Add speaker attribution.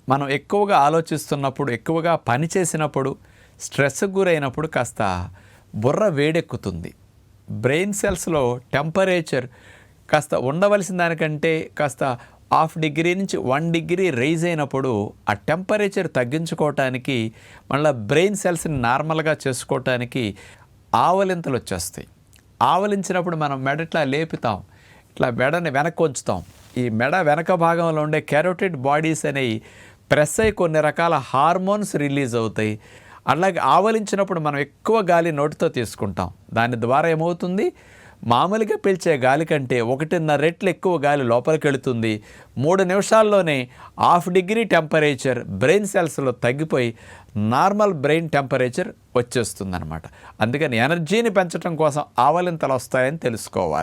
Speaker 1: మనం ఎక్కువగా ఆలోచిస్తున్నప్పుడు, ఎక్కువగా పని చేసినప్పుడు, స్ట్రెస్‌కు గురైనప్పుడు కాస్త బుర్ర వేడెక్కుతుంది. బ్రెయిన్ సెల్స్‌లో టెంపరేచర్ కాస్త ఉండవలసిన దానికంటే కాస్త హాఫ్ డిగ్రీ నుంచి 1 డిగ్రీ రైజ్ అయినప్పుడు ఆ టెంపరేచర్ తగ్గించుకోవటానికి, మళ్ళా బ్రెయిన్ సెల్స్‌ని నార్మల్‌గా చేసుకోవటానికి ఆవలింతలు వచ్చేస్తాయి. ఆవలించినప్పుడు మనం మెడ ఇట్లా లేపుతాం, ఇట్లా మెడని వెనక్కి ఉంచుతాం. ఈ మెడ వెనక భాగంలో ఉండే కెరోటిడ్ బాడీస్ అనేవి ప్రెస్ అయ్యి కొన్ని రకాల హార్మోన్స్ రిలీజ్ అవుతాయి. అలాగే ఆవలించినప్పుడు మనం ఎక్కువ గాలి నోటితో తీసుకుంటాం. దాని ద్వారా ఏమవుతుంది, మామూలుగా పీల్చే గాలి కంటే 1.5 రెట్లు ఎక్కువ గాలి లోపలికి వెళుతుంది. 3 నిమిషాల్లోనే హాఫ్ డిగ్రీ టెంపరేచర్ బ్రెయిన్ సెల్స్లో తగ్గిపోయి నార్మల్ బ్రెయిన్ టెంపరేచర్ వచ్చేస్తుందన్నమాట. అందుకని ఎనర్జీని పెంచడం కోసం ఆవలింతలు వస్తాయని తెలుసుకోవాలి.